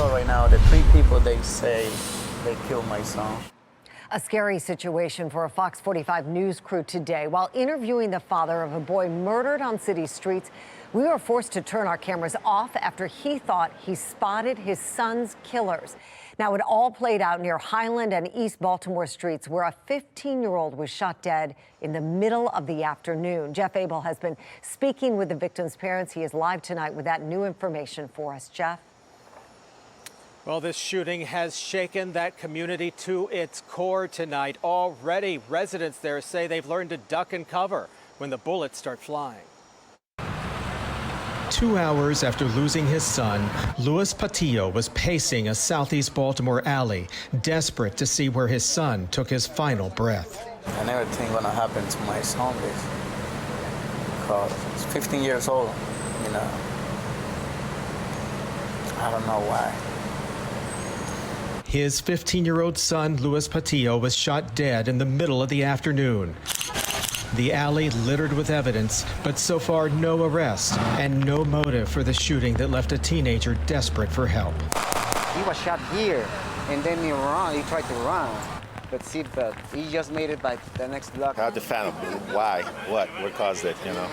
saw right now, the 3 people they say they killed my son. A scary situation for a Fox 45 News crew today. While interviewing the father of a boy murdered on city streets, we were forced to turn our cameras off after he thought he spotted his son's killers. Now, it all played out near Highland and East Baltimore streets, where a 15-year-old was shot dead in the middle of the afternoon. Jeff Abel has been speaking with the victim's parents. He is live tonight with that new information for us. Jeff? Well, this shooting has shaken that community to its core tonight. Already, residents there say they've learned to duck and cover when the bullets start flying. 2 hours after losing his son, Louis Patillo was pacing a Southeast Baltimore alley, desperate to see where his son took his final breath. I never think gonna happen to my son, this, because he's 15 years old, you know. I don't know why. His 15-year-old son, Louis Patillo, was shot dead in the middle of the afternoon. The alley littered with evidence, but so far no arrest and no motive for the shooting that left a teenager desperate for help. He was shot here, and then he tried to run. But see, but he just made it by the next block. Hard to fathom why, what caused it, you know.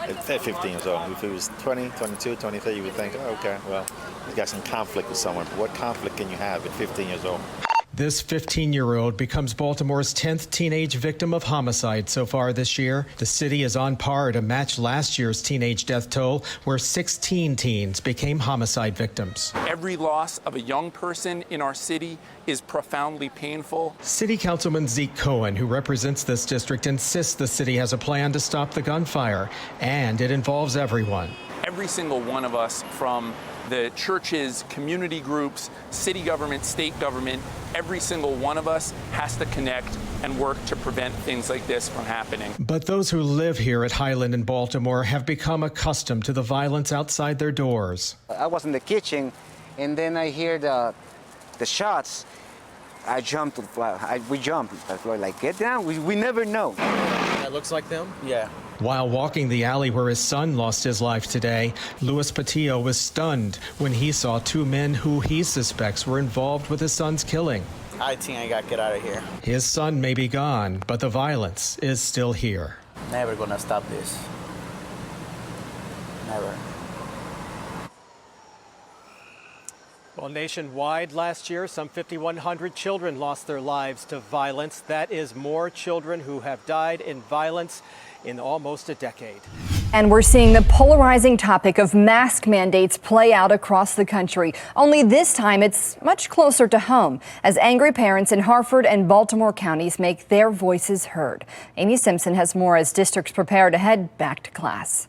At 15 years old, if he was 20, 22, 23, you would think, oh, okay, well, he's got some conflict with someone. What conflict can you have at 15 years old? This 15-year-old becomes Baltimore's 10th teenage victim of homicide so far this year. The city is on par to match last year's teenage death toll, where 16 teens became homicide victims. Every loss of a young person in our city is profoundly painful. City Councilman Zeke Cohen, who represents this district, insists the city has a plan to stop the gunfire, and it involves everyone. Every single one of us, from the churches, community groups, city government, state government, every single one of us has to connect and work to prevent things like this from happening. But those who live here at Highland and Baltimore have become accustomed to the violence outside their doors. I was in the kitchen, and then I hear the shots. I jumped. We jumped. We're like, get down. We never know. That looks like them? Yeah. While walking the alley where his son lost his life today, Louis Patillo was stunned when he saw 2 men who he suspects were involved with his son's killing. I think I gotta get out of here. His son may be gone, but the violence is still here. Never gonna stop this. Never. Well, nationwide last year, some 5,100 children lost their lives to violence. That is more children who have died in violence in almost a decade. And we're seeing the polarizing topic of mask mandates play out across the country. Only this time it's much closer to home as angry parents in Harford and Baltimore counties make their voices heard. Amy Simpson has more as districts prepare to head back to class.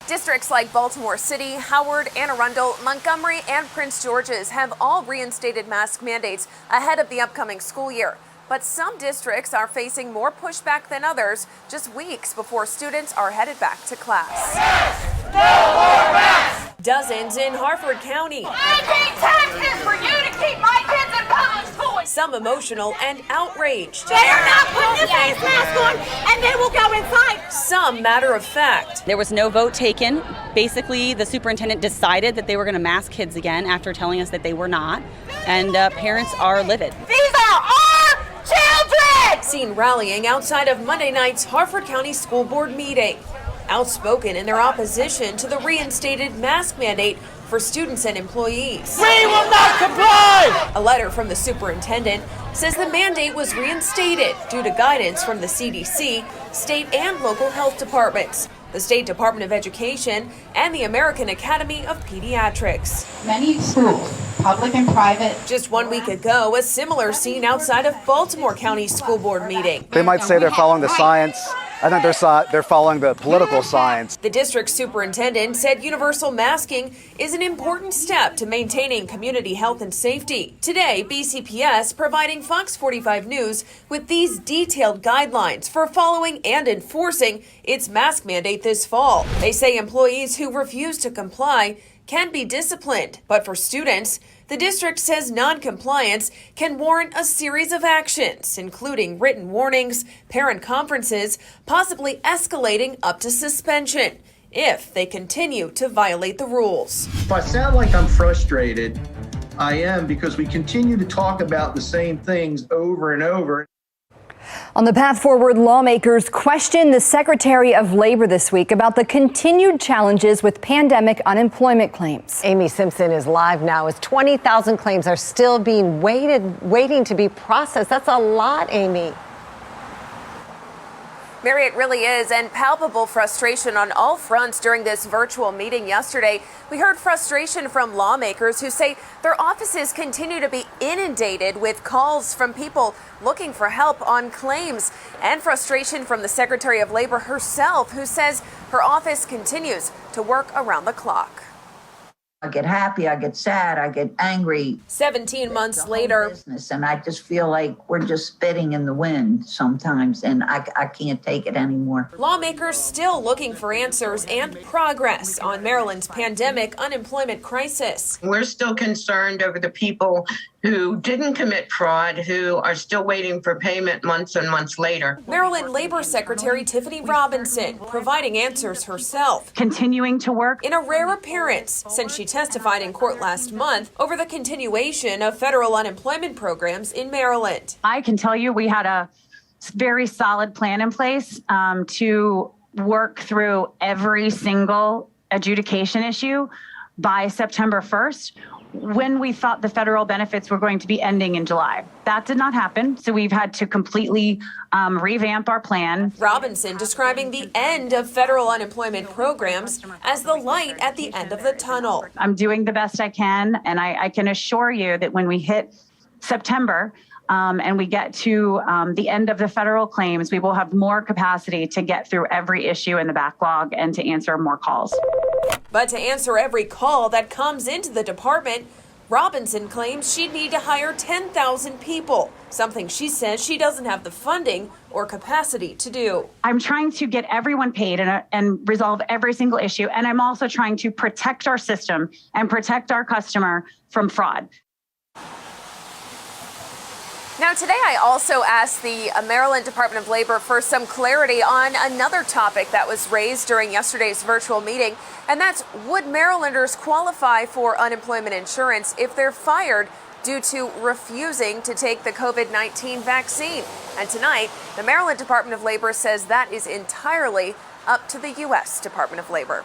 Districts like Baltimore City, Howard, Anne Arundel, Montgomery, and Prince George's have all reinstated mask mandates ahead of the upcoming school year. But some districts are facing more pushback than others just weeks before students are headed back to class. Yes! No more masks! Dozens in Harford County. I pay taxes for you to keep my kids in public school! Some emotional and outraged. They are not putting a face mask on and they will go inside! Some matter of fact. There was no vote taken. Basically, the superintendent decided that they were going to mask kids again after telling us that they were not. And parents are livid. These are our children! Seen rallying outside of Monday night's Harford County School Board meeting. Outspoken in their opposition to the reinstated mask mandate for students and employees. We will not comply! A letter from the superintendent says the mandate was reinstated due to guidance from the CDC, state and local health departments, the State Department of Education, and the American Academy of Pediatrics. Many schools, public and private. Just 1 week ago, a similar scene outside of Baltimore County School Board meeting. They might say they're following the science. I think they're following the political science. The district superintendent said universal masking is an important step to maintaining community health and safety. Today, BCPS providing Fox 45 News with these detailed guidelines for following and enforcing its mask mandate this fall. They say employees who refuse to comply can be disciplined, but for students, the district says non-compliance can warrant a series of actions, including written warnings, parent conferences, possibly escalating up to suspension if they continue to violate the rules. If I sound like I'm frustrated, I am, because we continue to talk about the same things over and over. On the path forward, lawmakers questioned the Secretary of Labor this week about the continued challenges with pandemic unemployment claims. Amy Simpson is live now as 20,000 claims are still being waiting to be processed. That's a lot, Amy. Mary, it really is, and palpable frustration on all fronts during this virtual meeting yesterday. We heard frustration from lawmakers who say their offices continue to be inundated with calls from people looking for help on claims, and frustration from the Secretary of Labor herself, who says her office continues to work around the clock. I get happy, I get sad, I get angry. 17 months later, and I just feel like we're just spitting in the wind sometimes, and I can't take it anymore. Lawmakers still looking for answers and progress on Maryland's pandemic unemployment crisis. We're still concerned over the people who didn't commit fraud, who are still waiting for payment months and months later. Maryland Labor Secretary Tiffany Robinson providing answers herself. Continuing to work. In a rare appearance since she testified in court last month over the continuation of federal unemployment programs in Maryland. I can tell you we had a very solid plan in place to work through every single adjudication issue by September 1st. When we thought the federal benefits were going to be ending in July. That did not happen, so we've had to completely revamp our plan. Robinson describing the end of federal unemployment programs as the light at the end of the tunnel. I'm doing the best I can, and I can assure you that when we hit September and we get to the end of the federal claims, we will have more capacity to get through every issue in the backlog and to answer more calls. But to answer every call that comes into the department, Robinson claims she'd need to hire 10,000 people, something she says she doesn't have the funding or capacity to do. I'm trying to get everyone paid and resolve every single issue, and I'm also trying to protect our system and protect our customer from fraud. Now, today I also asked the Maryland Department of Labor for some clarity on another topic that was raised during yesterday's virtual meeting, and that's would Marylanders qualify for unemployment insurance if they're fired due to refusing to take the COVID-19 vaccine? And tonight, the Maryland Department of Labor says that is entirely up to the U.S. Department of Labor.